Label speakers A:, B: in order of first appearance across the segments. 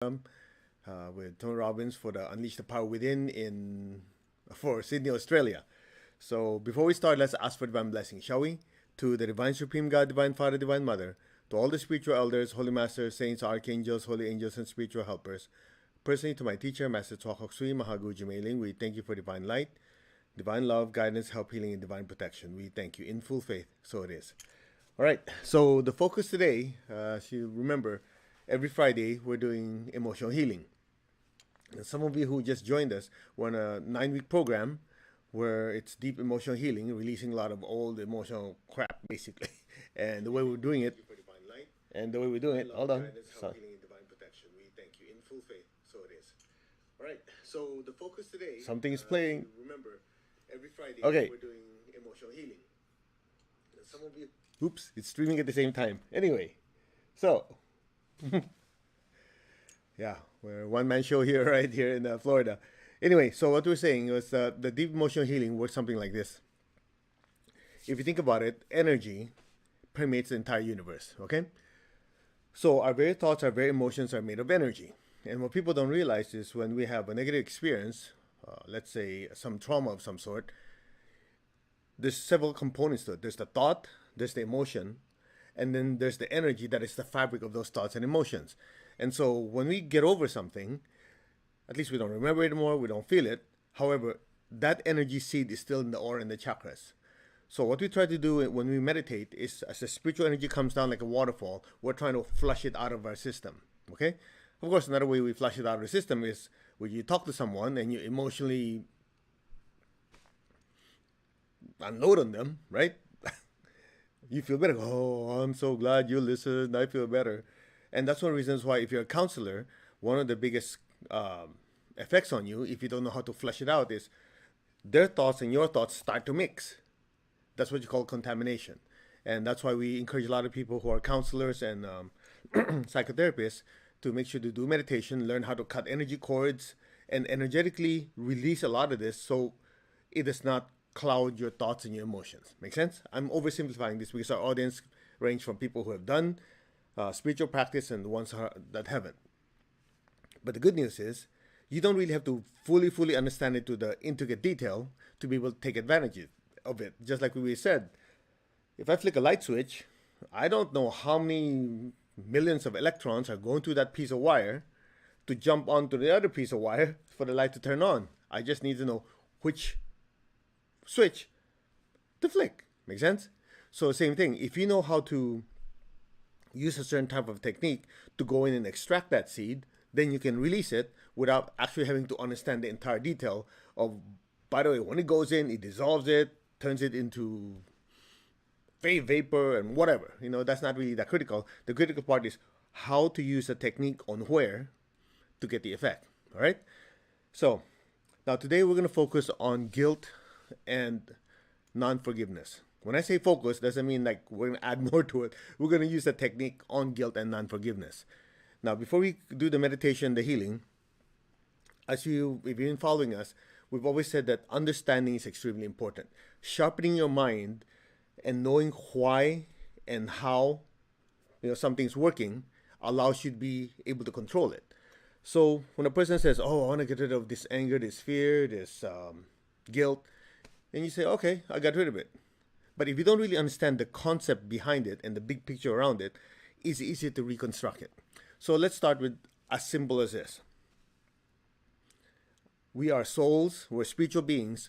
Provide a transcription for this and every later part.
A: With Tony Robbins for the Unleash the Power Within for Sydney, Australia. So before we start, let's ask for divine blessing, shall we? To the Divine Supreme God, Divine Father, Divine Mother, to all the spiritual elders, holy masters, saints, archangels, holy angels, and spiritual helpers. Personally, to my teacher, Master Chokok Sui Mahaguji Meiling, we thank you for divine light, divine love, guidance, help, healing, and divine protection. We thank you in full faith. So it is. All right. So the focus today, as you remember, every Friday we're doing emotional healing. And some of you who just joined us, we're on a 9-week program where it's deep emotional healing, releasing a lot of old emotional crap, basically. And the way we're doing it, hold on. Sorry. We thank you in full faith. So it is. All right. So the focus today, something is playing. Remember, every Friday we're doing emotional healing. And some of you, oops, it's streaming at the same time. Anyway, so yeah, we're a one-man show here, right here in Florida. Anyway, so what we're saying was the deep emotional healing works something like this. If you think about it, energy permeates the entire universe, okay? So our very thoughts, our very emotions are made of energy. And what people don't realize is when we have a negative experience, let's say some trauma of some sort, there's several components to it. There's the thought, there's the emotion, and then there's the energy that is the fabric of those thoughts and emotions. And so when we get over something, at least we don't remember it anymore, we don't feel it. However, that energy seed is still in the aura and the chakras. So what we try to do when we meditate is, as the spiritual energy comes down like a waterfall, we're trying to flush it out of our system, okay? Of course, another way we flush it out of the system is when you talk to someone and you emotionally unload on them, right? You feel better. Oh, I'm so glad you listened. I feel better. And that's one of the reasons why if you're a counselor, one of the biggest effects on you, if you don't know how to flush it out, is their thoughts and your thoughts start to mix. That's what you call contamination. And that's why we encourage a lot of people who are counselors and psychotherapists to make sure to do meditation, learn how to cut energy cords, and energetically release a lot of this so it does not cloud your thoughts and your emotions. Make sense? I'm oversimplifying this because our audience range from people who have done spiritual practice and the ones that haven't. But the good news is you don't really have to fully understand it to the intricate detail to be able to take advantage of it. Just like we said, if I flick a light switch, I don't know how many millions of electrons are going through that piece of wire to jump onto the other piece of wire for the light to turn on. I just need to know which switch to flick. Make sense? So same thing. If you know how to use a certain type of technique to go in and extract that seed, then you can release it without actually having to understand the entire detail of, by the way, when it goes in, it dissolves it, turns it into vapor and whatever. You know, that's not really that critical. The critical part is how to use a technique on where to get the effect. All right? So now today we're going to focus on guilt and non-forgiveness. When I say focus, doesn't mean like we're going to add more to it. We're going to use a technique on guilt and non-forgiveness. Now, before we do the meditation, the healing, if you've been following us, we've always said that understanding is extremely important. Sharpening your mind and knowing why and how something's working allows you to be able to control it. So when a person says, oh, I want to get rid of this anger, this fear, this guilt, and you say, okay, I got rid of it. But if you don't really understand the concept behind it and the big picture around it, it's easy to reconstruct it. So let's start with as simple as this. We are souls, we're spiritual beings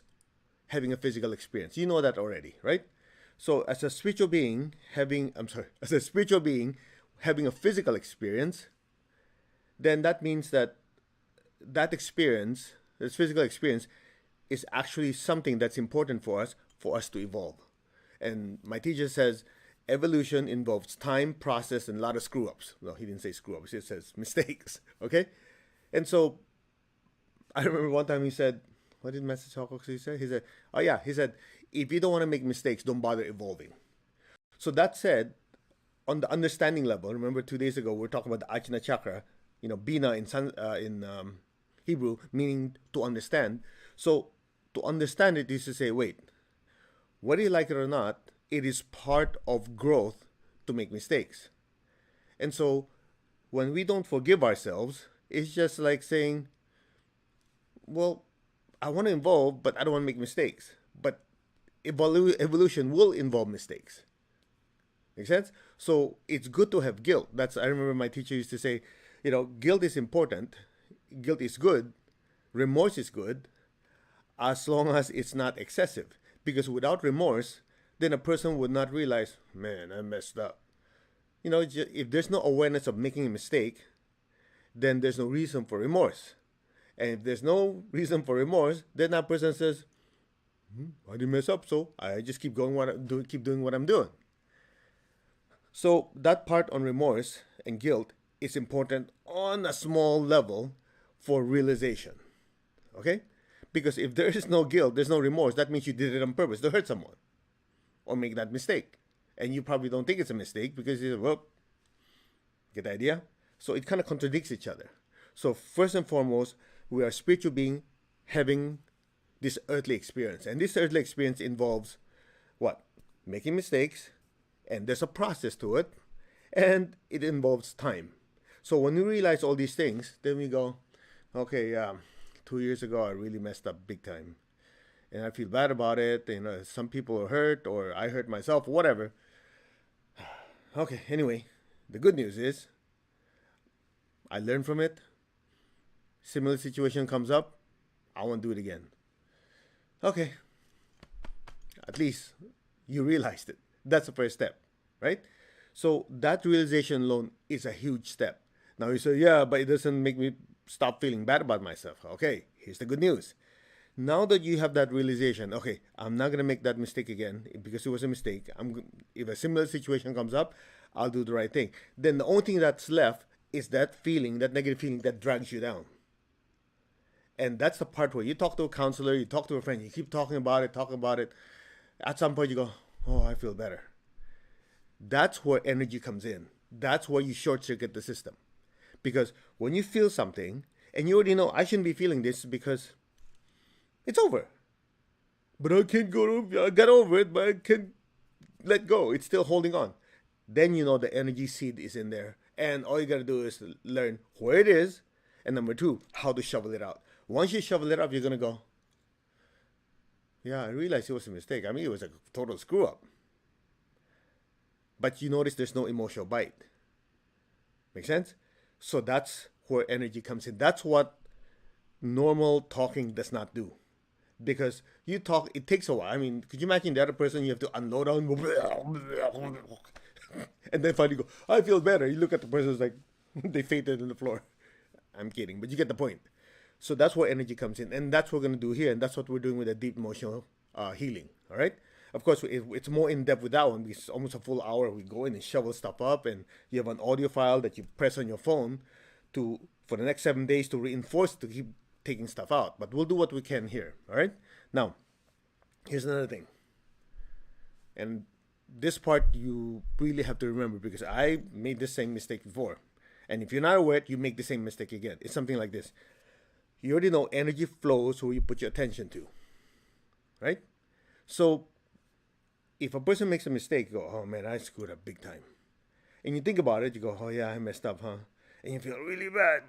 A: having a physical experience. You know that already, right? So as a spiritual being having a physical experience, then that means that experience, this physical experience, is actually something that's important for us to evolve. And my teacher says evolution involves time, process, and a lot of screw-ups. Well, he didn't say screw-ups, he says mistakes, okay? And so I remember one time he said, what did Master Chokok say? He said, if you don't want to make mistakes, don't bother evolving. So that said, on the understanding level, remember 2 days ago, we were talking about the Ajna Chakra, Bina in Hebrew, meaning to understand. So to understand it is to say, wait, whether you like it or not, it is part of growth to make mistakes. And so when we don't forgive ourselves, It's just like saying, well, I want to evolve, but I don't want to make mistakes. But evolution will involve mistakes. Make sense? So it's good to have guilt. I remember my teacher used to say, guilt is important, guilt is good, remorse is good, as long as it's not excessive. Because without remorse, then a person would not realize, man, I messed up. If there's no awareness of making a mistake, then there's no reason for remorse. And if there's no reason for remorse, then that person says, I didn't mess up, so I just keep doing what I'm doing. So that part on remorse and guilt is important on a small level for realization. Okay? Because if there is no guilt, there's no remorse, that means you did it on purpose to hurt someone or make that mistake. And you probably don't think it's a mistake because get the idea? So it kind of contradicts each other. So first and foremost, we are spiritual being having this earthly experience. And this earthly experience involves what? Making mistakes, and there's a process to it, and it involves time. So when we realize all these things, then we go, okay, 2 years ago I really messed up big time. And I feel bad about it. Some people are hurt, or I hurt myself, whatever. Okay, anyway, the good news is I learned from it. Similar situation comes up, I won't do it again. Okay, at least you realized it. That's the first step, right? So that realization alone is a huge step. Now you say, yeah, but it doesn't make me stop feeling bad about myself. Okay, here's the good news. Now that you have that realization, okay, I'm not going to make that mistake again because it was a mistake. If a similar situation comes up, I'll do the right thing. Then the only thing that's left is that feeling, that negative feeling that drags you down. And that's the part where you talk to a counselor, you talk to a friend, you keep talking about it. At some point you go, oh, I feel better. That's where energy comes in. That's where you short circuit the system. Because when you feel something, and you already know, I shouldn't be feeling this because it's over. But I got over it, but I can't let go. It's still holding on. Then you know the energy seed is in there. And all you got to do is learn where it is. And number two, how to shovel it out. Once you shovel it up, you're going to go, yeah, I realized it was a mistake. I mean, it was a total screw up. But you notice there's no emotional bite. Make sense? So that's where energy comes in. That's what normal talking does not do. Because you talk, it takes a while. I mean, could you imagine the other person you have to unload on? And then finally go, I feel better. You look at the person, it's like, they fainted on the floor. I'm kidding, but you get the point. So that's where energy comes in. And that's what we're going to do here. And that's what we're doing with the deep emotional healing. All right? Of course, it's more in-depth with that one because it's almost a full hour. We go in and shovel stuff up. And you have an audio file that you press on your phone for the next 7 days to reinforce to keep taking stuff out. But we'll do what we can here. All right? Now, here's another thing. And this part you really have to remember because I made the same mistake before. And if you're not aware, you make the same mistake again. It's something like this. You already know energy flows where you put your attention to. Right? So, if a person makes a mistake, you go, oh man, I screwed up big time. And you think about it, you go, oh yeah, I messed up, huh? And you feel really bad.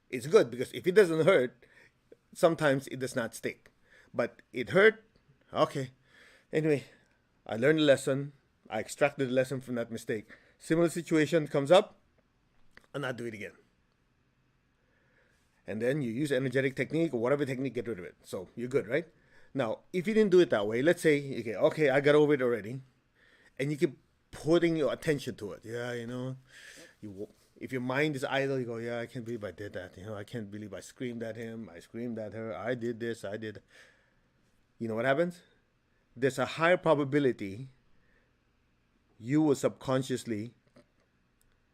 A: It's good because if it doesn't hurt, sometimes it does not stick. But it hurt, okay. Anyway, I learned a lesson. I extracted the lesson from that mistake. Similar situation comes up, I'll not do it again. And then you use energetic technique or whatever technique, get rid of it. So you're good, right? Now, if you didn't do it that way, let's say, okay, I got over it already. And you keep putting your attention to it. Yeah, if your mind is idle, you go, yeah, I can't believe I did that. I can't believe I screamed at him. I screamed at her. I did this. I did. You know what happens? There's a higher probability you will subconsciously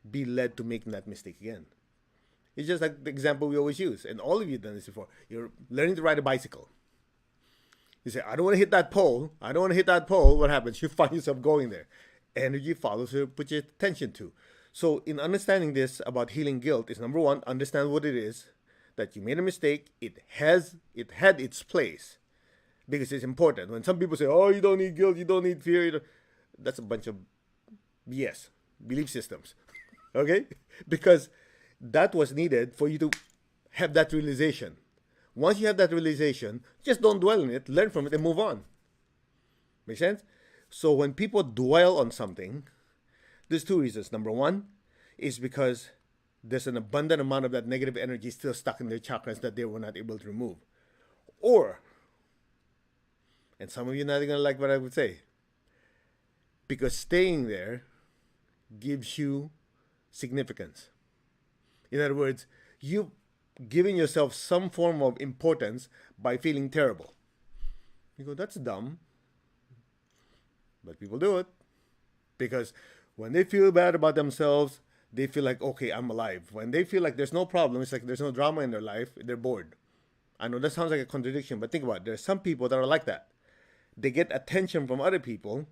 A: be led to making that mistake again. It's just like the example we always use. And all of you have done this before. You're learning to ride a bicycle. You say, I don't want to hit that pole. I don't want to hit that pole. What happens? You find yourself going there. Energy follows where you put your attention to. So in understanding this about healing guilt is number one, understand what it is, that you made a mistake. It had its place because it's important. When some people say, oh, you don't need guilt, you don't need fear, that's a bunch of BS, belief systems. Okay? Because that was needed for you to have that realization. Once you have that realization, just don't dwell in it, learn from it, and move on. Make sense? So when people dwell on something, there's two reasons. Number one is because there's an abundant amount of that negative energy still stuck in their chakras that they were not able to remove. Or, and some of you are not going to like what I would say, because staying there gives you significance. In other words, you've given yourself some form of importance by feeling terrible. You go, that's dumb. But people do it. Because when they feel bad about themselves, they feel like, okay, I'm alive. When they feel like there's no problem, it's like there's no drama in their life, they're bored. I know that sounds like a contradiction, but think about it. There's some people that are like that. They get attention from other people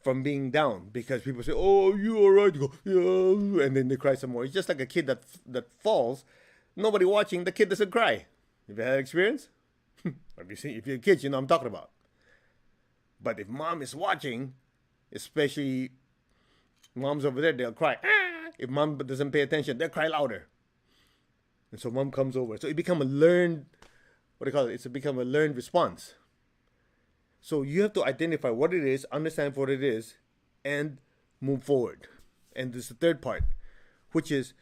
A: from being down because people say, oh, you all right? You go, yeah, and then they cry some more. It's just like a kid that falls. Nobody watching, the kid doesn't cry. Have you had that experience? If you're kids, you know what I'm talking about. But if mom is watching, especially moms over there, they'll cry. Ah! If mom doesn't pay attention, they'll cry louder. And so mom comes over. So it becomes a learned, what do you call it? It's become a learned response. So you have to identify what it is, understand what it is, and move forward. And this is the third part, which is,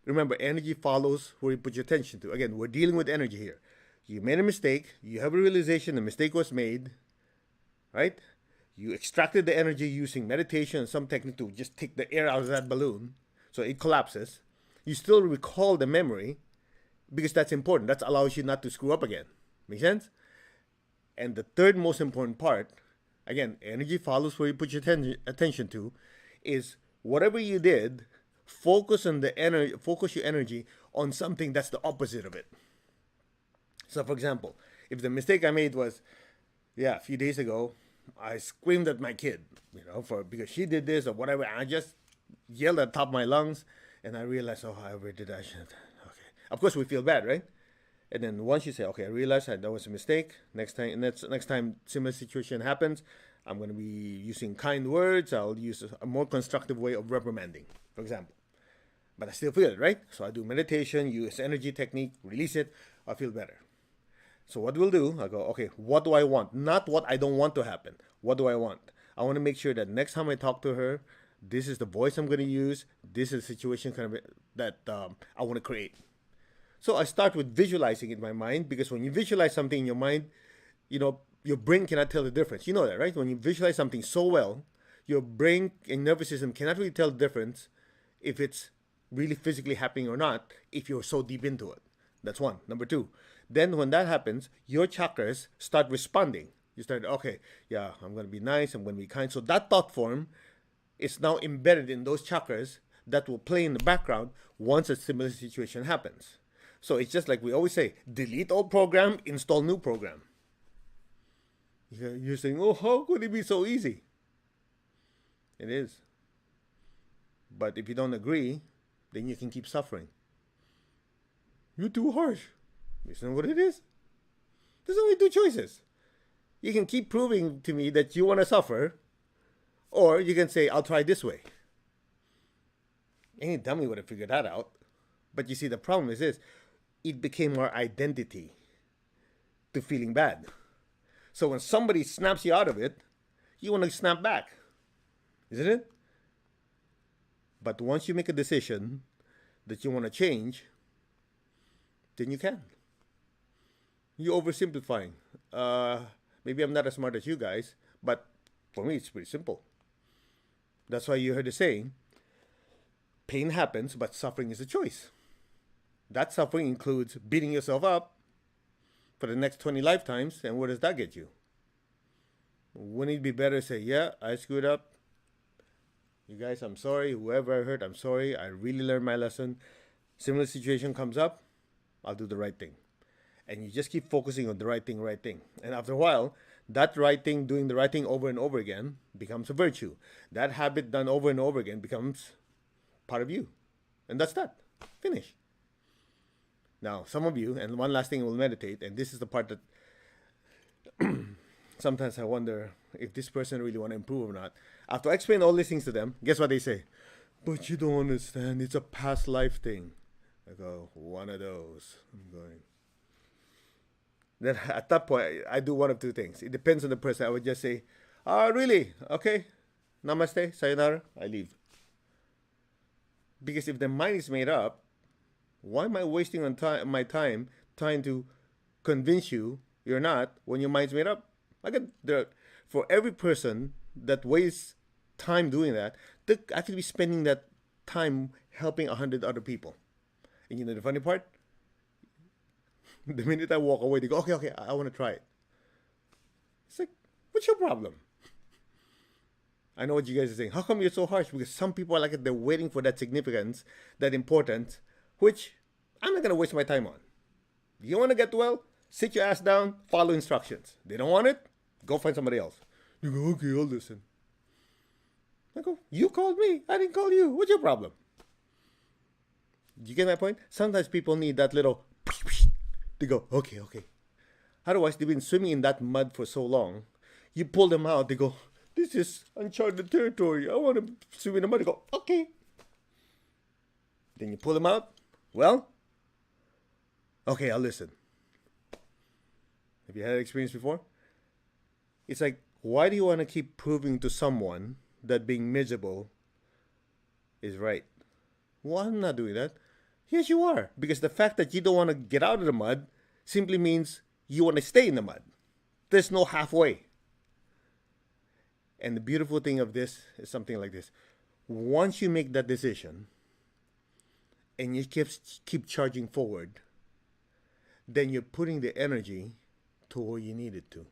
A: remember, energy follows where you put your attention to. Again, we're dealing with energy here. You made a mistake. You have a realization the mistake was made, right? You extracted the energy using meditation and some technique to just take the air out of that balloon so it collapses. You still recall the memory because that's important. That allows you not to screw up again. Make sense? And the third most important part, again, energy follows where you put your attention to, is whatever you did, focus on the energy. Focus your energy on something that's the opposite of it. So, for example, if the mistake I made was, a few days ago, I screamed at my kid, because she did this or whatever. I just yelled at the top of my lungs, and I realized, I ever did that shit. Okay, of course we feel bad, right? And then once you say, okay, I realized that was a mistake. Next time similar situation happens, I'm going to be using kind words. I'll use a more constructive way of reprimanding, for example. But I still feel it, right? So I do meditation, use energy technique, release it. I feel better. So what we'll do, I go, okay, what do I want? Not what I don't want to happen. What do I want? I want to make sure that next time I talk to her, this is the voice I'm going to use. This is the situation that I want to create. So I start with visualizing in my mind, because when you visualize something in your mind, your brain cannot tell the difference. You know that, right? When you visualize something so well, your brain and nervous system cannot really tell the difference if it's really physically happening or not, if you're so deep into it. That's one. Number two, then when that happens, your chakras start responding. You start, okay, yeah, I'm going to be nice, I'm going to be kind. So that thought form is now embedded in those chakras that will play in the background once a similar situation happens. So it's just like we always say, delete old program, install new program. You're saying, oh, how could it be so easy? It is. But if you don't agree, then you can keep suffering. You're too harsh. Isn't what it is? There's only two choices. You can keep proving to me that you want to suffer, or you can say, I'll try this way. Any dummy would have figured that out. But you see, the problem is this. It became our identity to feeling bad. So when somebody snaps you out of it, you want to snap back. Isn't it? But once you make a decision that you want to change, then you can. You're oversimplifying. Maybe I'm not as smart as you guys, but for me, it's pretty simple. That's why you heard the saying, pain happens, but suffering is a choice. That suffering includes beating yourself up for the next 20 lifetimes, and where does that get you? Wouldn't it be better to say, yeah, I screwed up. You guys, I'm sorry. Whoever I hurt, I'm sorry. I really learned my lesson. Similar situation comes up, I'll do the right thing. And you just keep focusing on the right thing. And after a while, that right thing, doing the right thing over and over again, becomes a virtue. That habit done over and over again becomes part of you. And that's that. Finish. Now, some of you, and one last thing, will meditate, and this is the part that sometimes I wonder if this person really want to improve or not. After I explain all these things to them, guess what they say? But you don't understand, it's a past life thing. I go, one of those. I'm going. Then at that point, I do one of two things. It depends on the person. I would just say, "Oh, really? Okay. Namaste. Sayonara." I leave. Because if the mind is made up, why am I wasting my time trying to convince you you're not when your mind's made up? I get there. For every person that wastes time doing that, they actually be spending that time helping 100 other people. And you know the funny part? The minute I walk away, they go, okay, I want to try it. It's like, what's your problem? I know what you guys are saying. How come you're so harsh? Because some people are like they're waiting for that significance, that importance, which I'm not gonna waste my time on. You want to get well? Sit your ass down, follow instructions. They don't want it? Go find somebody else. You go, okay, I'll listen. I go, you called me. I didn't call you. What's your problem? You get my point? Sometimes people need that little to go, okay. Otherwise, they've been swimming in that mud for so long. You pull them out, they go, this is uncharted territory. I want to swim in the mud. They go, okay. Then you pull them out. Well, okay, I'll listen. Have you had that experience before? It's like, why do you want to keep proving to someone that being miserable is right? Well, I'm not doing that. Yes, you are. Because the fact that you don't want to get out of the mud simply means you want to stay in the mud. There's no halfway. And the beautiful thing of this is something like this. Once you make that decision and you keep charging forward, then you're putting the energy to where you need it to.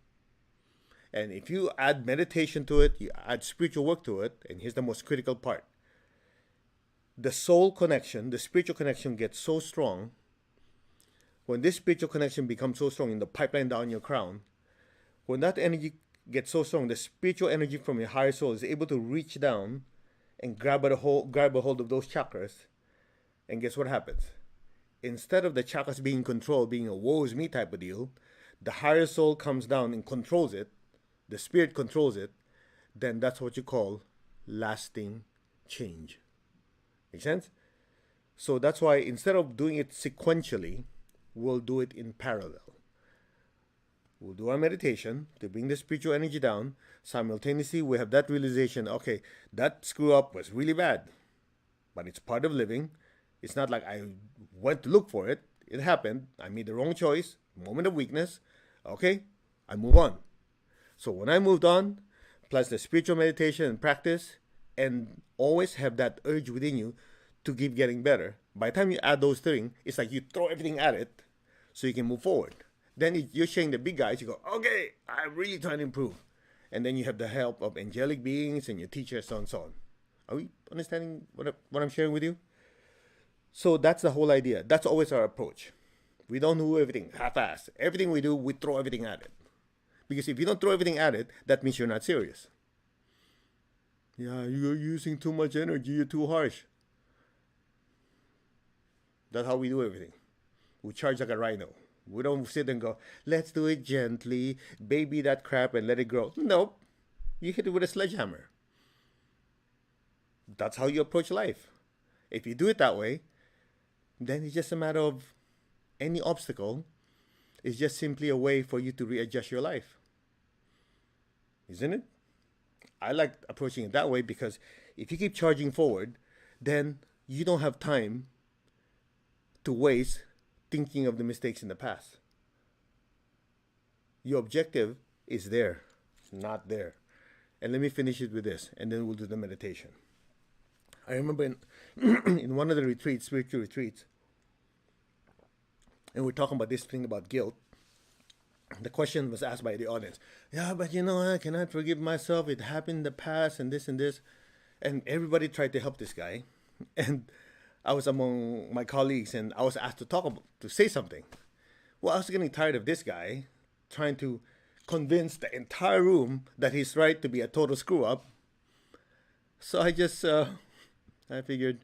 A: And if you add meditation to it, you add spiritual work to it, and here's the most critical part. The soul connection, the spiritual connection gets so strong. When this spiritual connection becomes so strong in the pipeline down your crown, when that energy gets so strong, the spiritual energy from your higher soul is able to reach down and grab a hold of those chakras. And guess what happens? Instead of the chakras being controlled, being a woe is me type of deal, the higher soul comes down and controls it. The spirit controls it. Then that's what you call lasting change. Make sense? So that's why instead of doing it sequentially, we'll do it in parallel. We'll do our meditation to bring the spiritual energy down. Simultaneously, we have that realization, okay, that screw up was really bad, but it's part of living. It's not like I went to look for it. It happened. I made the wrong choice, moment of weakness. Okay, I move on. So when I moved on, plus the spiritual meditation and practice, and always have that urge within you to keep getting better. By the time you add those things, it's like you throw everything at it so you can move forward. Then you're sharing the big guys, you go, okay, I'm really trying to improve. And then you have the help of angelic beings and your teachers, so on and so on. Are we understanding what I'm sharing with you? So that's the whole idea. That's always our approach. We don't do everything half-assed. Everything we do, we throw everything at it. Because if you don't throw everything at it, that means you're not serious. Yeah, you're using too much energy, you're too harsh. That's how we do everything. We charge like a rhino. We don't sit and go, let's do it gently, baby that crap and let it grow. Nope. You hit it with a sledgehammer. That's how you approach life. If you do it that way, then it's just a matter of any obstacle is just simply a way for you to readjust your life. Isn't it? I like approaching it that way because if you keep charging forward, then you don't have time to waste thinking of the mistakes in the past. Your objective is there, not there. And let me finish it with this, and then we'll do the meditation. I remember in one of the retreats, spiritual retreats, and we're talking about this thing about guilt. The question was asked by the audience. Yeah, but you know, I cannot forgive myself. It happened in the past and this and this. And everybody tried to help this guy. And I was among my colleagues and I was asked to say something. Well, I was getting tired of this guy trying to convince the entire room that he's right to be a total screw up. So I figured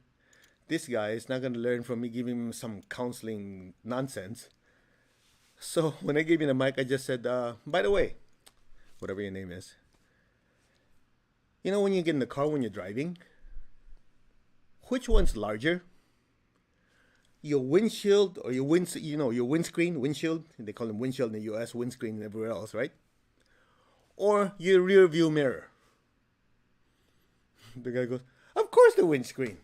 A: this guy is not going to learn from me giving him some counseling nonsense. So when I gave him the mic, I just said, by the way, whatever your name is, you know when you get in the car when you're driving, which one's larger? your windshield or your your windscreen, windshield, they call them windshield in the US, windscreen everywhere else, right? Or your rear view mirror. The guy goes, of course the windscreen.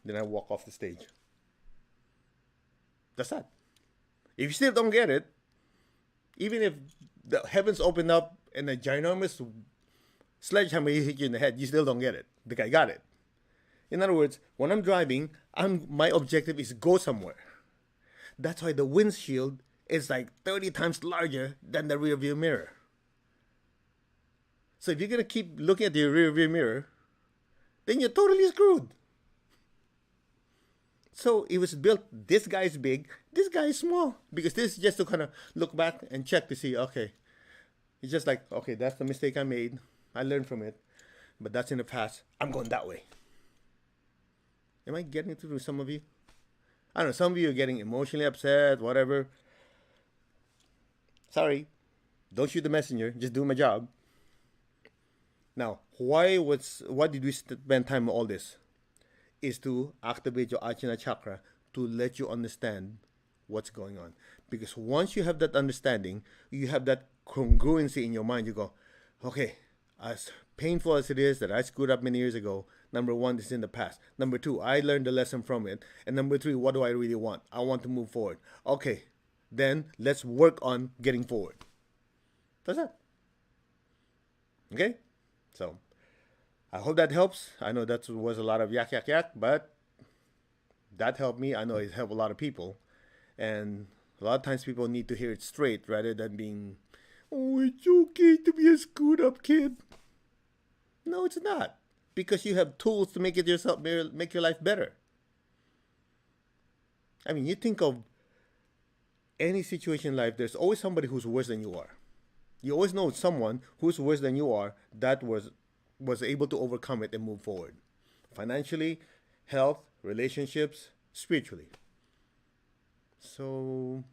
A: Then I walk off the stage. That's that. If you still don't get it, even if the heavens open up and a ginormous sledgehammer hit you in the head, you still don't get it. The guy got it. In other words, when I'm driving, my objective is go somewhere. That's why the windshield is like 30 times larger than the rear view mirror. So if you're going to keep looking at your rear view mirror, then you're totally screwed. So it was built, this guy is big, this guy is small. Because this is just to kind of look back and check to see, okay. It's just like, okay, that's the mistake I made. I learned from it. But that's in the past. I'm going that way. Am I getting through some of you? I don't know, some of you are getting emotionally upset, whatever. Sorry. Don't shoot the messenger. Just do my job. Now, why did we spend time on all this? Is to activate your Ajna chakra to let you understand what's going on. Because once you have that understanding, you have that congruency in your mind. You go, okay, as painful as it is that I screwed up many years ago, number one, this is in the past. Number two, I learned the lesson from it. And number three, what do I really want? I want to move forward. Okay, then let's work on getting forward. That's that. Okay? So, I hope that helps. I know that was a lot of yak, yak, yak, but that helped me. I know it helped a lot of people. And a lot of times people need to hear it straight rather than being, oh, it's okay to be a screwed up kid. No, it's not. Because you have tools to make your life better. I mean, you think of any situation in life, there's always somebody who's worse than you are. You always know someone who's worse than you are that was able to overcome it and move forward. Financially, health, relationships, spiritually. So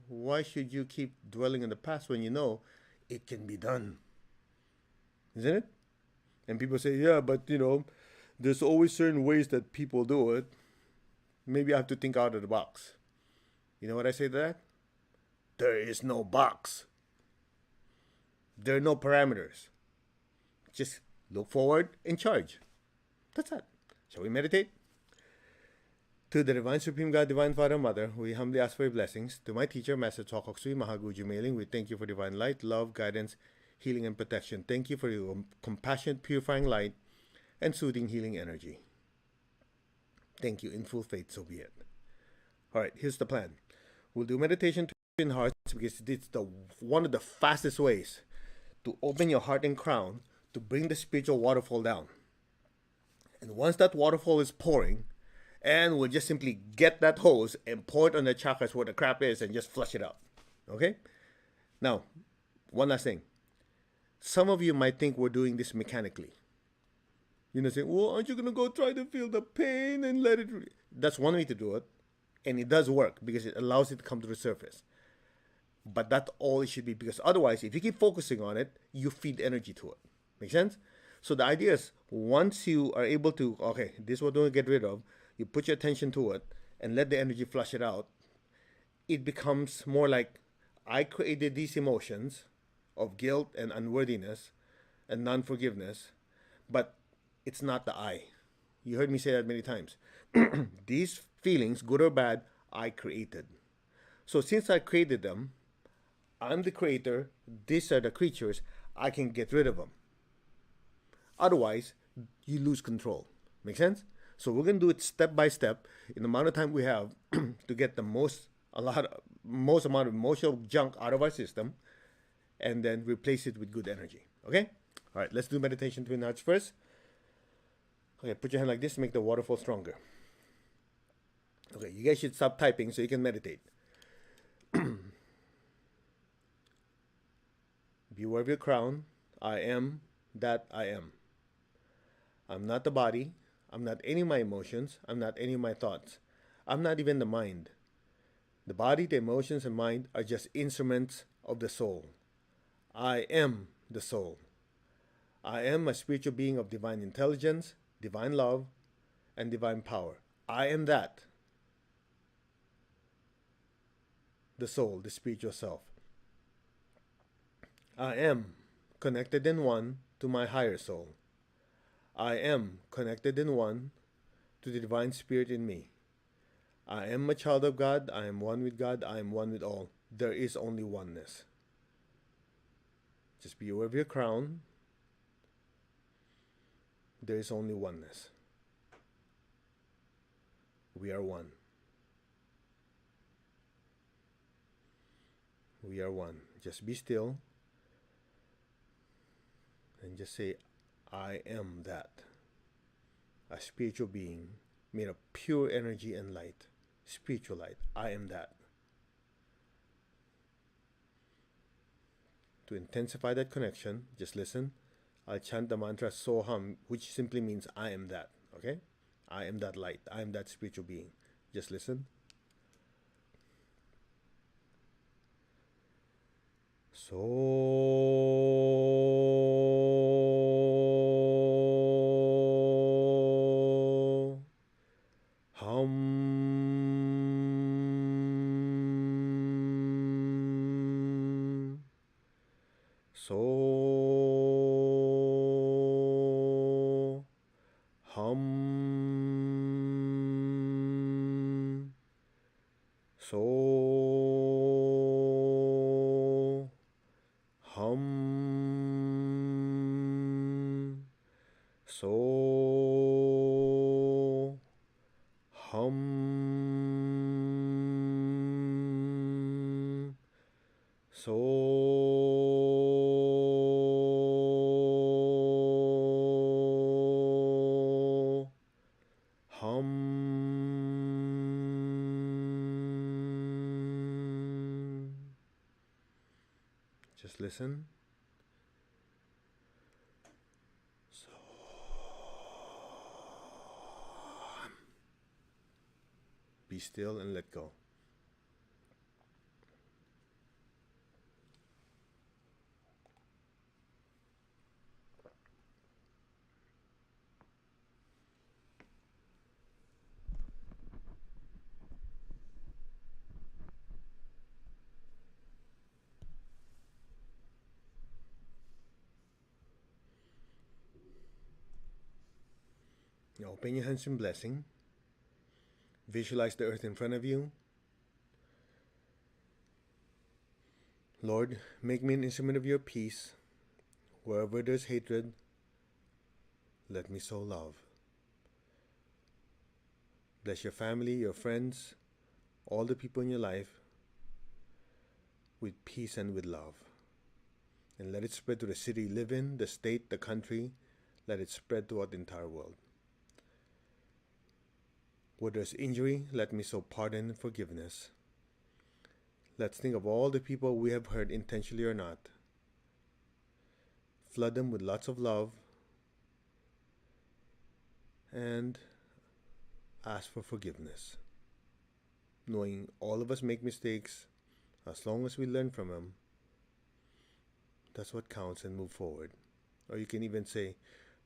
A: why should you keep dwelling in the past when you know it can be done? Isn't it? And people say, yeah, but there's always certain ways that people do it. Maybe I have to think out of the box. You know what I say to that? There is no box. There are no parameters. Just look forward and charge. That's it. Shall we meditate? To the Divine Supreme God, Divine Father, Mother, we humbly ask for your blessings. To my teacher, Master Chokoksui Mahaguju Mailing, we thank you for divine light, love, guidance, healing, and protection. Thank you for your compassionate, purifying light and soothing, healing energy. Thank you. In full faith, so be it. All right, here's the plan. We'll do meditation to open hearts because it's one of the fastest ways to open your heart and crown to bring the spiritual waterfall down. And once that waterfall is pouring, and we'll just simply get that hose and pour it on the chakras where the crap is and just flush it out. Okay? Now, one last thing. Some of you might think we're doing this mechanically. Saying, well, aren't you going to go try to feel the pain and let it... That's one way to do it. And it does work because it allows it to come to the surface. But that's all it should be, because otherwise, if you keep focusing on it, you feed energy to it. Make sense? So the idea is, once you are able to, okay, this is what we're going to get rid of, you put your attention to it and let the energy flush it out, it becomes more like, I created these emotions of guilt and unworthiness and non-forgiveness, but it's not the I. You heard me say that many times. These feelings, good or bad, I created. So since I created them, I'm the creator, these are the creatures, I can get rid of them. Otherwise, you lose control. Make sense? So we're going to do it step by step in the amount of time we have to get the most amount of emotional junk out of our system and then replace it with good energy. Okay? All right, let's do meditation twin hearts first. Okay, put your hand like this to make the waterfall stronger. Okay, you guys should stop typing so you can meditate. Beware of your crown. I am that I am. I'm not the body. I'm not any of my emotions. I'm not any of my thoughts. I'm not even the mind. The body, the emotions, and mind are just instruments of the soul. I am the soul. I am a spiritual being of divine intelligence, divine love, and divine power. I am that. The soul, the spiritual self. I am connected in one to my higher soul. I am connected in one to the divine spirit in me. I am a child of God. I am one with God. I am one with all. There is only oneness. Just be aware of your crown. There is only oneness. We are one. We are one. Just be still and just say, I am that. A spiritual being made of pure energy and light. Spiritual light. I am that. To intensify that connection, just listen. I'll chant the mantra Soham, which simply means I am that. Okay? I am that light. I am that spiritual being. Just listen. So hum. So hum. So hum. So hum. So hum. Just listen. So be still and let go. Now open your hands in blessing. Visualize the earth in front of you. Lord, make me an instrument of your peace. Wherever there's hatred, let me sow love. Bless your family, your friends, all the people in your life with peace and with love. And let it spread to the city you live in, the state, the country. Let it spread throughout the entire world. Where there's injury, let me sow pardon and forgiveness. Let's think of all the people we have hurt, intentionally or not. Flood them with lots of love and ask for forgiveness. Knowing all of us make mistakes, as long as we learn from them, that's what counts, and move forward. Or you can even say,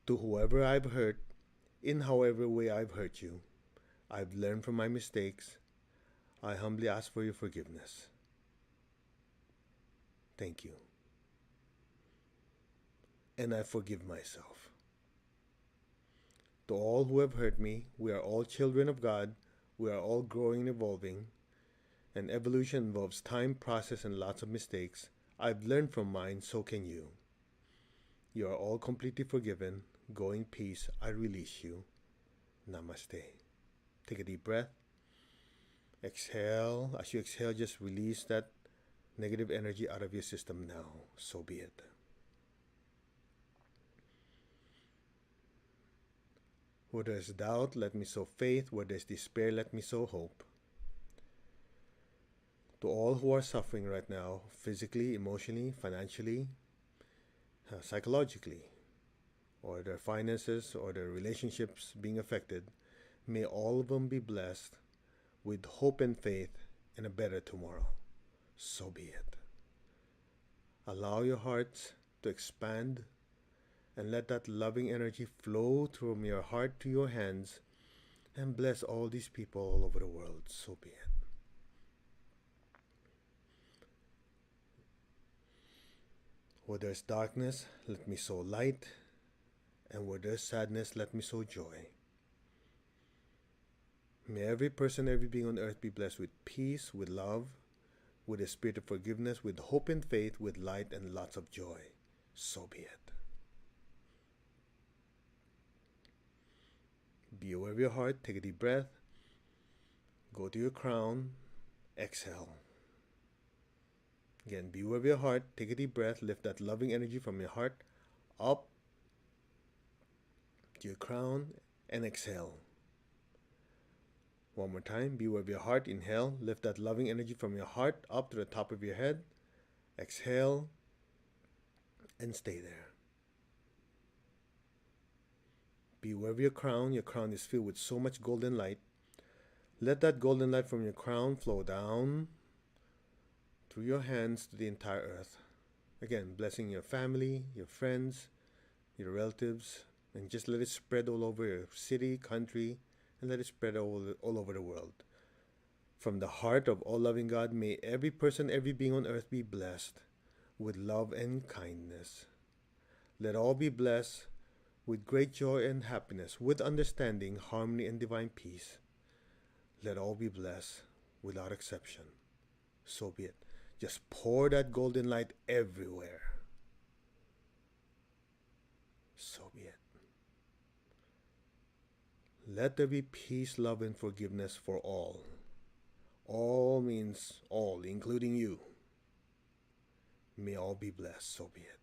A: to whoever I've hurt, in however way I've hurt you, I've learned from my mistakes. I humbly ask for your forgiveness. Thank you. And I forgive myself. To all who have hurt me, we are all children of God. We are all growing and evolving. And evolution involves time, process, and lots of mistakes. I've learned from mine, so can you. You are all completely forgiven. Go in peace. I release you. Namaste. Take a deep breath. Exhale. As you exhale, just release that negative energy out of your system now. So be it. Where there's doubt, let me sow faith. Where there's despair, let me sow hope. To all who are suffering right now, physically, emotionally, financially, psychologically, or their finances or their relationships being affected, may all of them be blessed with hope and faith in a better tomorrow. So be it. Allow your hearts to expand and let that loving energy flow from your heart to your hands and bless all these people all over the world. So be it. Where there's darkness, let me sow light, and where there's sadness, let me sow joy. May every person, every being on earth be blessed with peace, with love, with a spirit of forgiveness, with hope and faith, with light and lots of joy. So be it. Be aware of your heart. Take a deep breath. Go to your crown. Exhale. Again, be aware of your heart. Take a deep breath. Lift that loving energy from your heart up to your crown and exhale. One more time. Be aware of your heart. Inhale. Lift that loving energy from your heart up to the top of your head. Exhale and stay there. Be aware of your crown. Your crown is filled with so much golden light. Let that golden light from your crown flow down through your hands to the entire earth. Again, blessing your family, your friends, your relatives, and just let it spread all over your city, country, and let it spread all over the world. From the heart of all loving God, may every person, every being on earth be blessed with love and kindness. Let all be blessed with great joy and happiness, with understanding, harmony, and divine peace. Let all be blessed without exception. So be it. Just pour that golden light everywhere. So be it. Let there be peace, love, and forgiveness for all. All means all, including you. May all be blessed. So be it.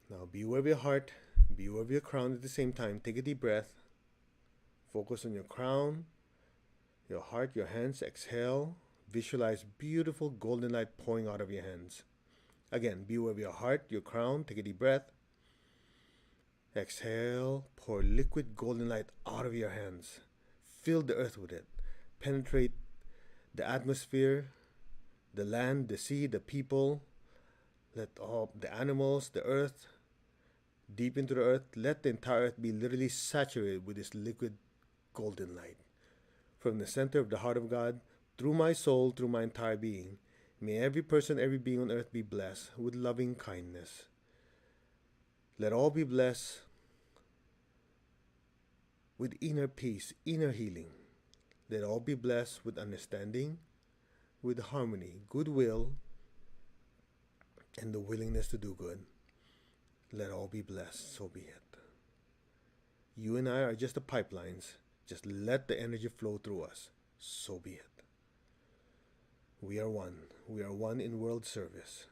A: Now be aware of your heart. Be aware of your crown at the same time. Take a deep breath. Focus on your crown, your heart, your hands. Exhale. Visualize beautiful golden light pouring out of your hands. Again, be aware of your heart, your crown. Take a deep breath. Exhale. Pour liquid golden light out of your hands. Fill the earth with it. Penetrate the atmosphere, the land, the sea, the people. Let all the animals, the earth, deep into the earth. Let the entire earth be literally saturated with this liquid golden light. From the center of the heart of God, through my soul, through my entire being, may every person, every being on earth be blessed with loving kindness. Let all be blessed with inner peace, inner healing. Let all be blessed with understanding, with harmony, goodwill, and the willingness to do good. Let all be blessed. So be it. You and I are just the pipelines. Just let the energy flow through us. So be it. We are one. We are one in world service.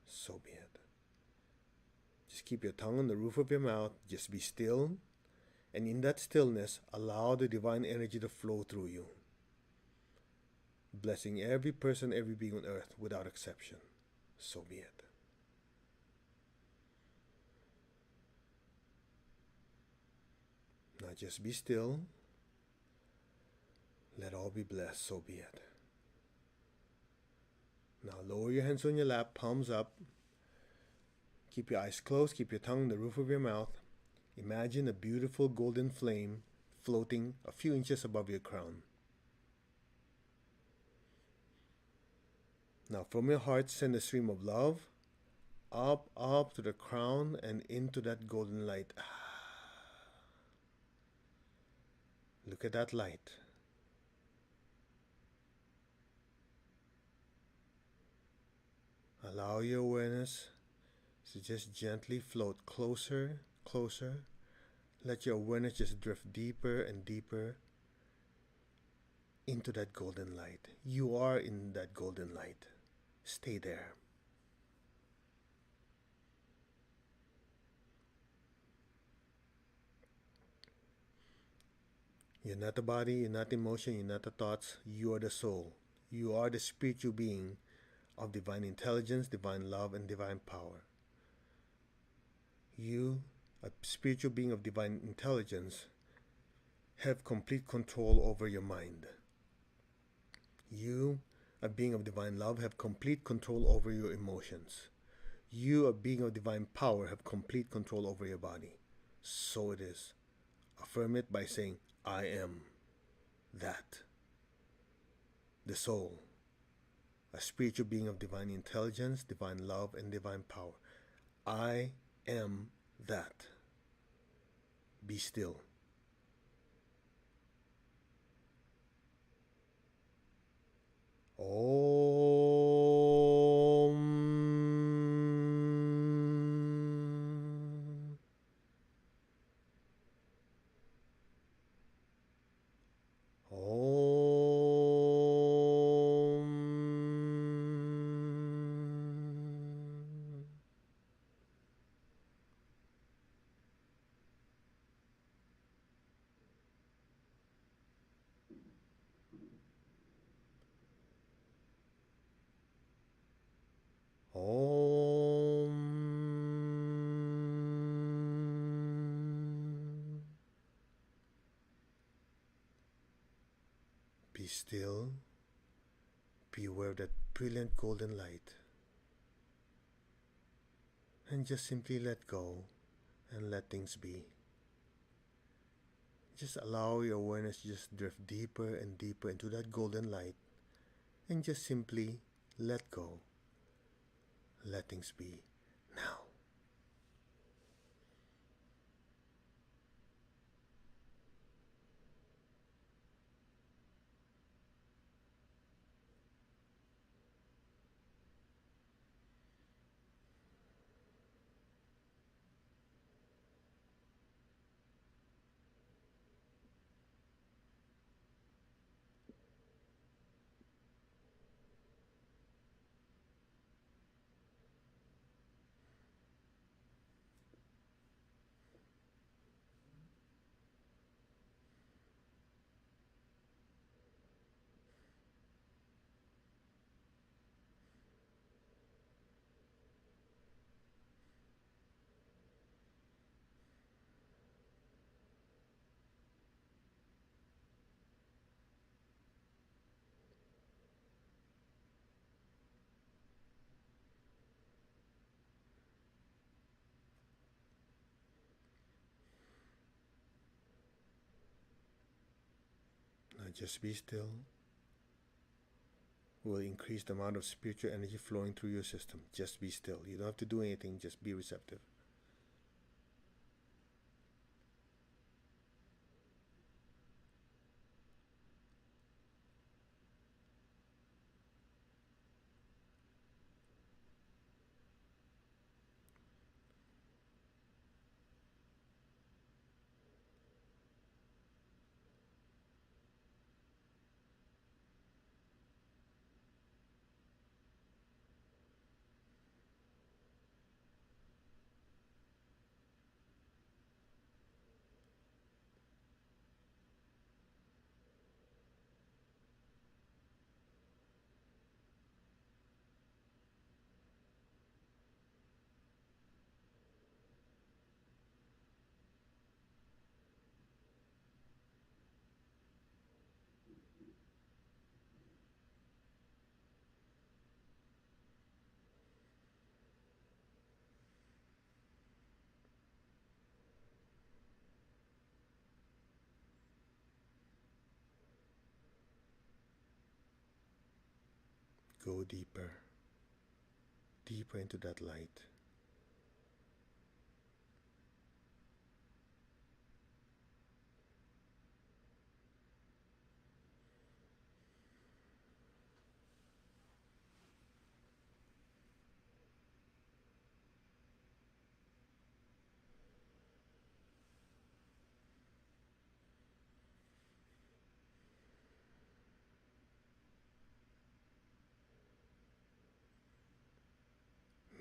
A: So be it. Just keep your tongue on the roof of your mouth. Just be still. And in that stillness, allow the divine energy to flow through you. Blessing every person, every being on earth without exception. So be it. Now just be still. Let all be blessed. So be it. Now lower your hands on your lap, palms up. Keep your eyes closed. Keep your tongue on the roof of your mouth. Imagine a beautiful golden flame floating a few inches above your crown. Now from your heart, send a stream of love up to the crown and into that golden light. Look at that light. Allow your awareness to just gently float closer, closer. Let your awareness just drift deeper and deeper into that golden light. You are in that golden light. Stay there. You're not the body, you're not the emotion, you're not the thoughts. You are the soul. You are the spiritual being of divine intelligence, divine love, and divine power. You, a spiritual being of divine intelligence, have complete control over your mind. You, a being of divine love, have complete control over your emotions. You, a being of divine power, have complete control over your body. so it is. Affirm it by saying, I am that. The soul, a spiritual being of divine intelligence, divine love, and divine power. I am that. Be still. Om. Om. Om. Be still. Be aware of that brilliant golden light. And just simply let go and let things be. Just allow your awareness to just drift deeper and deeper into that golden light. And just simply let go. Let things be now. Now just be still. Will increase the amount of spiritual energy flowing through your system. Just be still. You don't have to do anything, just be receptive. Go deeper, deeper into that light.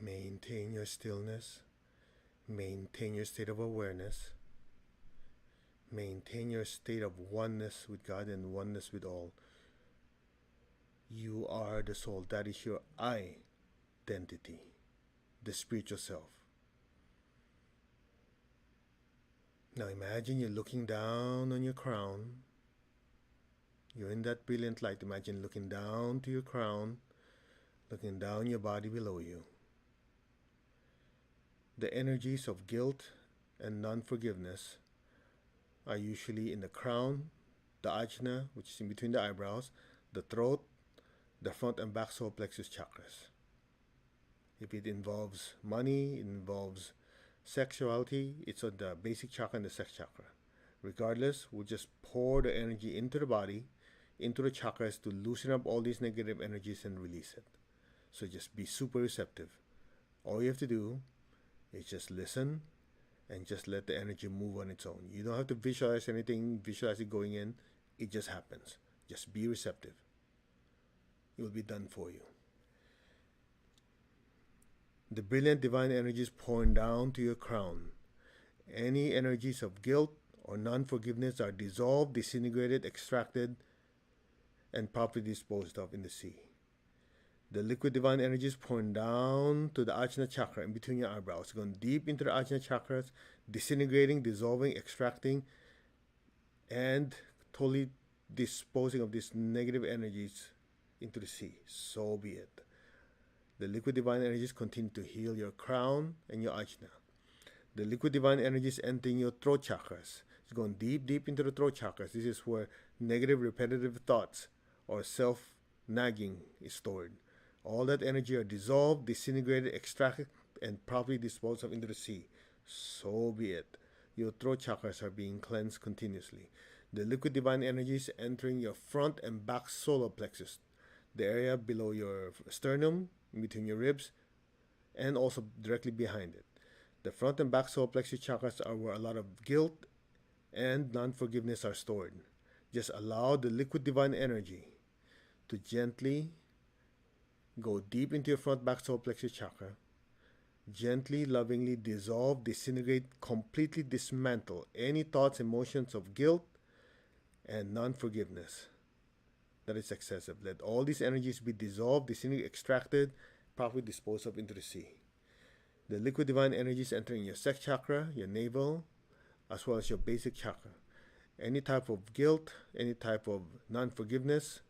A: Maintain your stillness. Maintain your state of awareness. Maintain your state of oneness with God and oneness with all. You are the soul. That is your identity, the spiritual self. Now imagine you're looking down on your crown. You're in that brilliant light. Imagine looking down to your crown, looking down your body below you. The energies of guilt and non-forgiveness are usually in the crown, the ajna, which is in between the eyebrows, the throat, the front and back solar plexus chakras. If it involves money, it involves sexuality, it's on the basic chakra and the sex chakra. Regardless, we'll just pour the energy into the body, into the chakras to loosen up all these negative energies and release it. So just be super receptive. All you have to do is just listen and just let the energy move on its own. You don't have to visualize anything, visualize it going in. It just happens. Just be receptive. It will be done for you. The brilliant divine energies pouring down to your crown. Any energies of guilt or non-forgiveness are dissolved, disintegrated, extracted, and properly disposed of in the sea. The liquid divine energies pouring down to the Ajna chakra in between your eyebrows, going deep into the Ajna chakras, disintegrating, dissolving, extracting, and totally disposing of these negative energies into the sea. So be it. The liquid divine energies continue to heal your crown and your ajna. The liquid divine energies entering your throat chakras. It's going deep, deep into the throat chakras. This is where negative, repetitive thoughts or self-nagging is stored. All that energy are dissolved, disintegrated, extracted, and properly disposed of into the sea. So be it. Your throat chakras are being cleansed continuously. The liquid divine energies entering your front and back solar plexus, the area below your sternum, in between your ribs, and also directly behind it. The front and back solar plexus chakras are where a lot of guilt and non-forgiveness are stored. Just allow the liquid divine energy to gently go deep into your front back solar plexus chakra, gently, lovingly dissolve, disintegrate, completely dismantle any thoughts, emotions of guilt and non-forgiveness that is excessive. Let all these energies be dissolved, disintegrated, extracted, properly disposed of into the sea. The liquid divine energies entering your sex chakra, your navel, as well as your basic chakra. Any type of guilt, any type of non-forgiveness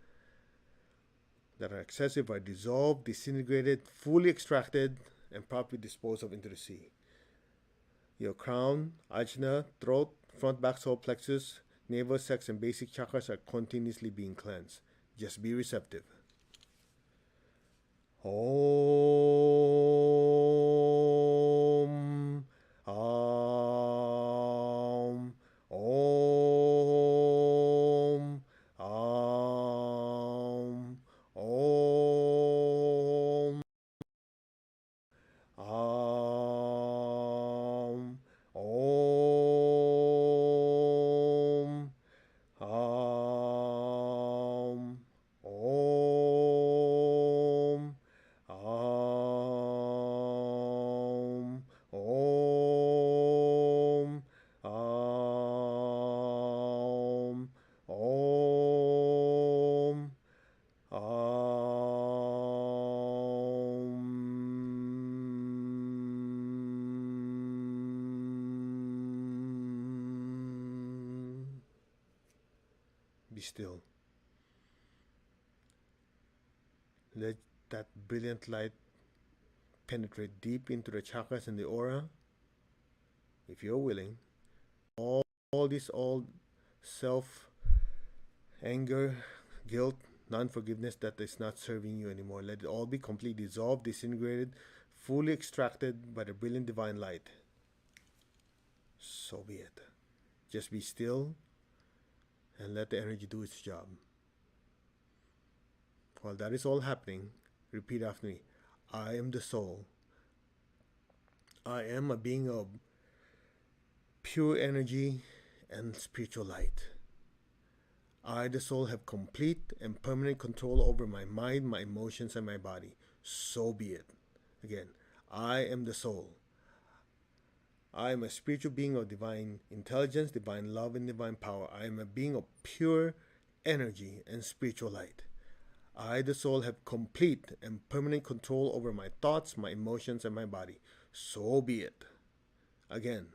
A: that are excessive are dissolved, disintegrated, fully extracted, and properly disposed of into the sea. Your crown, ajna, throat, front, back, solar plexus, navel, sex, and basic chakras are continuously being cleansed. Just be receptive. Om. Om. Om. Om. Om. Om. Om. Om. Om. Om. Om. Om. Om. Be still. Let that brilliant light penetrate deep into the chakras and the aura. If you're willing, all this old self, anger, guilt, non-forgiveness that is not serving you anymore, let it all be completely dissolved, disintegrated, fully extracted by the brilliant divine light. So be it. Just be still and let the energy do its job. While that is all happening, repeat after me. I am the soul. I am a being of pure energy and spiritual light. I, the soul, have complete and permanent control over my mind, my emotions, and my body. So be it. Again, I am the soul. I am a spiritual being of divine intelligence, divine love, and divine power. I am a being of pure energy and spiritual light. I, the soul, have complete and permanent control over my thoughts, my emotions, and my body. So be it. Again,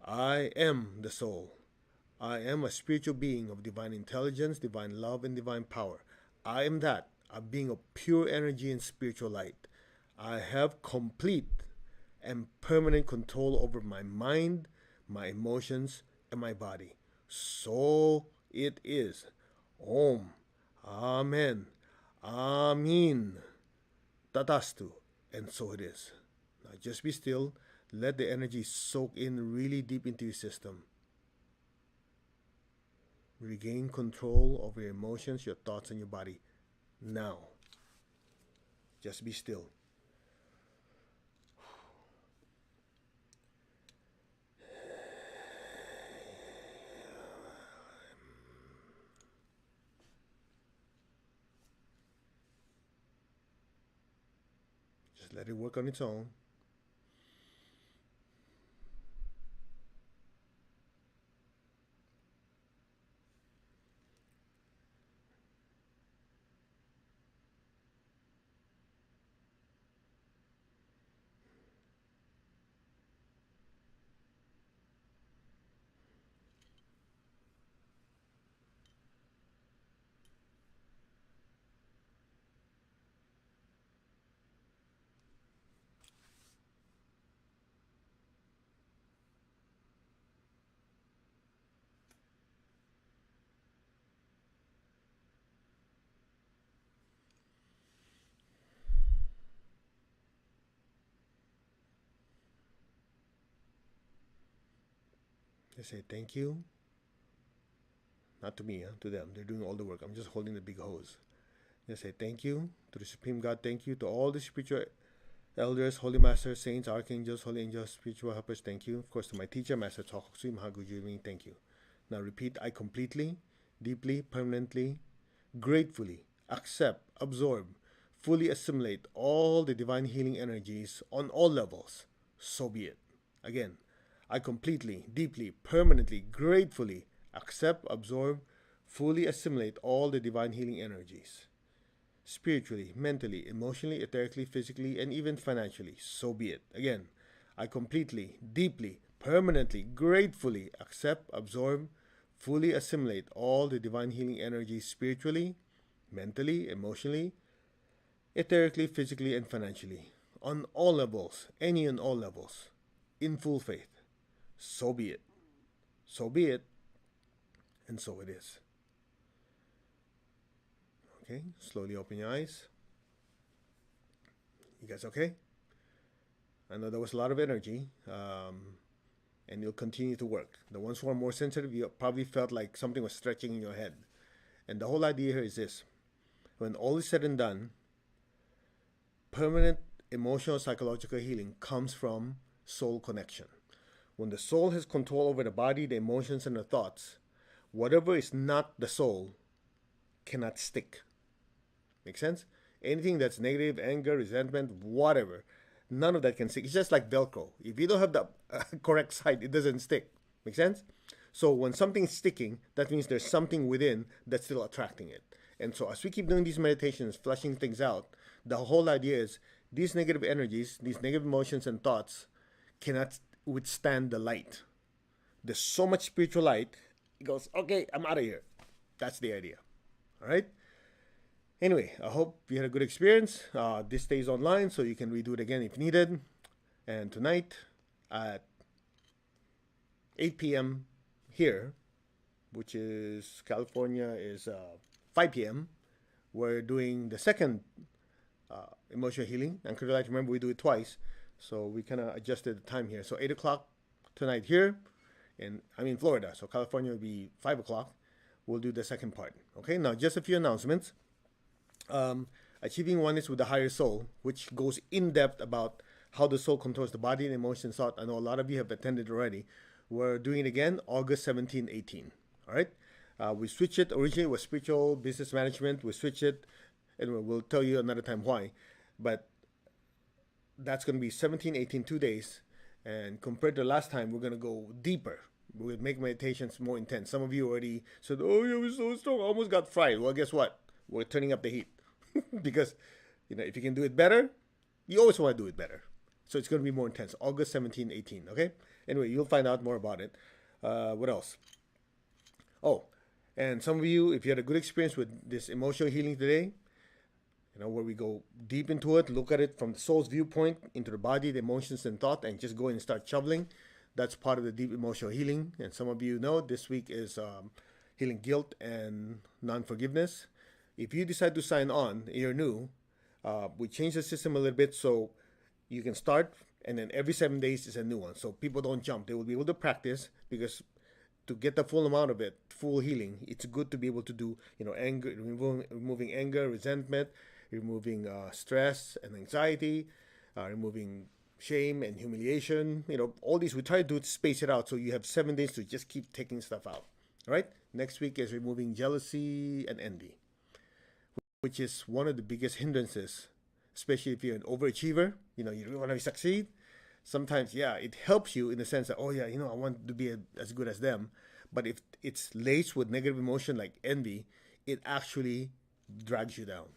A: I am the soul. I am a spiritual being of divine intelligence, divine love, and divine power. I am that, a being of pure energy and spiritual light. I have complete and permanent control over my mind, my emotions, and my body. So it is. Om. Amen. Amin. Tatastu. And so it is. Now just be still. Let the energy soak in really deep into your system. Regain control over your emotions, your thoughts, and your body. Now. Just be still. Just let it work on its own. Just say thank you. Not to me, to them. They're doing all the work. I'm just holding the big hose. Just say thank you to the Supreme God. Thank you to all the spiritual elders, holy masters, saints, archangels, holy angels, spiritual helpers. Thank you. Of course, to my teacher, Master Choksui Mahagujuring. Thank you. Now repeat, I completely, deeply, permanently, gratefully accept, absorb, fully assimilate all the divine healing energies on all levels. So be it. Again, I completely, deeply, permanently, gratefully accept, absorb, fully assimilate all the divine healing energies. Spiritually, mentally, emotionally, etherically, physically, and even financially. So be it. Again, I completely, deeply, permanently, gratefully accept, absorb, fully assimilate all the divine healing energies spiritually, mentally, emotionally, etherically, physically, and financially. On all levels, any and all levels, in full faith. So be it. So be it. And so it is. Okay, slowly open your eyes. You guys okay? I know there was a lot of energy, and you'll continue to work. The ones who are more sensitive, you probably felt like something was stretching in your head. And the whole idea here is this: when all is said and done, permanent emotional psychological healing comes from soul connection. When the soul has control over the body, the emotions, and the thoughts, whatever is not the soul cannot stick. Make sense? Anything that's negative, anger, resentment, whatever, none of that can stick. It's just like Velcro. If you don't have the correct side, it doesn't stick. Make sense? So when something's sticking, that means there's something within that's still attracting it. And so as we keep doing these meditations, flushing things out, the whole idea is these negative energies, these negative emotions and thoughts cannot withstand the light. There's so much spiritual light, it goes, okay, I'm out of here. That's the idea. All right? Anyway, I hope you had a good experience. This stays online, so you can redo it again if needed. And tonight at 8 p.m. here, which is California, is 5 p.m., we're doing the second emotional healing. And could you like to remember we do it twice, so we kind of adjusted the time here. So 8 o'clock tonight here, I'm in Florida, so California will be 5 o'clock. We'll do the second part. Okay, now just a few announcements. Achieving oneness with the higher soul, which goes in depth about how the soul controls the body and emotions, thought. I know a lot of you have attended already. We're doing it again August 17, 18. All right. We switched it. Originally it was spiritual business management. We switched it, and we'll tell you another time why. But that's going to be 17, 18, 2 days. And compared to last time, we're going to go deeper. We'll make meditations more intense. Some of you already said, oh, you were so strong. I almost got fried. Well, guess what? We're turning up the heat. Because, if you can do it better, you always want to do it better. So it's going to be more intense. August 17, 18, okay? Anyway, you'll find out more about it. What else? Oh, and some of you, if you had a good experience with this emotional healing today, where we go deep into it, look at it from the soul's viewpoint, into the body, the emotions and thought, and just go in and start shoveling. That's part of the deep emotional healing. And some of you know this week is healing guilt and non-forgiveness. If you decide to sign on, you're new, we change the system a little bit so you can start, and then every 7 days is a new one. So people don't jump. They will be able to practice, because to get the full amount of it, full healing, it's good to be able to do, anger, removing anger, resentment, removing stress and anxiety, removing shame and humiliation. All these, we try to do it, space it out, so you have 7 days to just keep taking stuff out. All right. Next week is removing jealousy and envy, which is one of the biggest hindrances, especially if you're an overachiever. You really want to succeed. Sometimes, yeah, it helps you in the sense that, oh yeah, I want to be as good as them. But if it's laced with negative emotion like envy, it actually drags you down.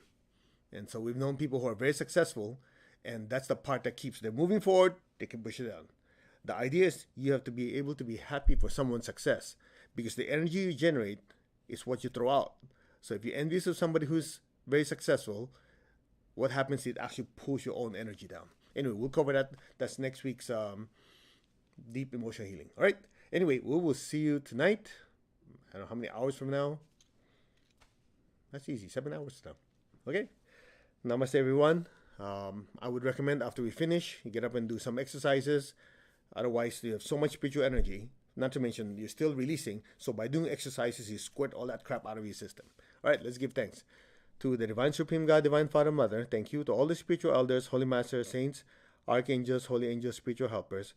A: And so we've known people who are very successful, and that's the part that keeps them moving forward. They can push it down. The idea is you have to be able to be happy for someone's success, because the energy you generate is what you throw out. So if you're envious of somebody who's very successful, what happens is it actually pulls your own energy down. Anyway, we'll cover that. That's next week's deep emotional healing. All right. Anyway, we will see you tonight. I don't know how many hours from now. That's easy. 7 hours now. Okay. Namaste, everyone. I would recommend after we finish, you get up and do some exercises. Otherwise, you have so much spiritual energy. Not to mention, you're still releasing. So by doing exercises, you squirt all that crap out of your system. All right. Let's give thanks to the Divine Supreme God, Divine Father, Mother. Thank you to all the spiritual elders, Holy Masters, Saints, Archangels, Holy Angels, spiritual helpers.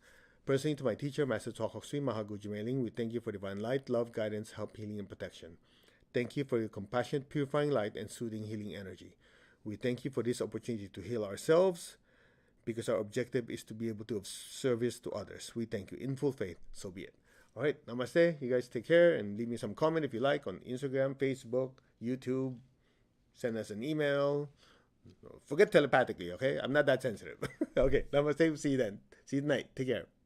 A: Personally to my teacher, Master Chokhok Sui Mahaguji Mailing, we thank you for divine light, love, guidance, help, healing, and protection. Thank you for your compassionate, purifying light and soothing, healing energy. We thank you for this opportunity to heal ourselves, because our objective is to be able to have service to others. We thank you in full faith. So be it. All right. Namaste. You guys take care, and leave me some comment if you like on Instagram, Facebook, YouTube. Send us an email. Forget telepathically, okay? I'm not that sensitive. Okay, namaste. See you then. See you tonight. Take care.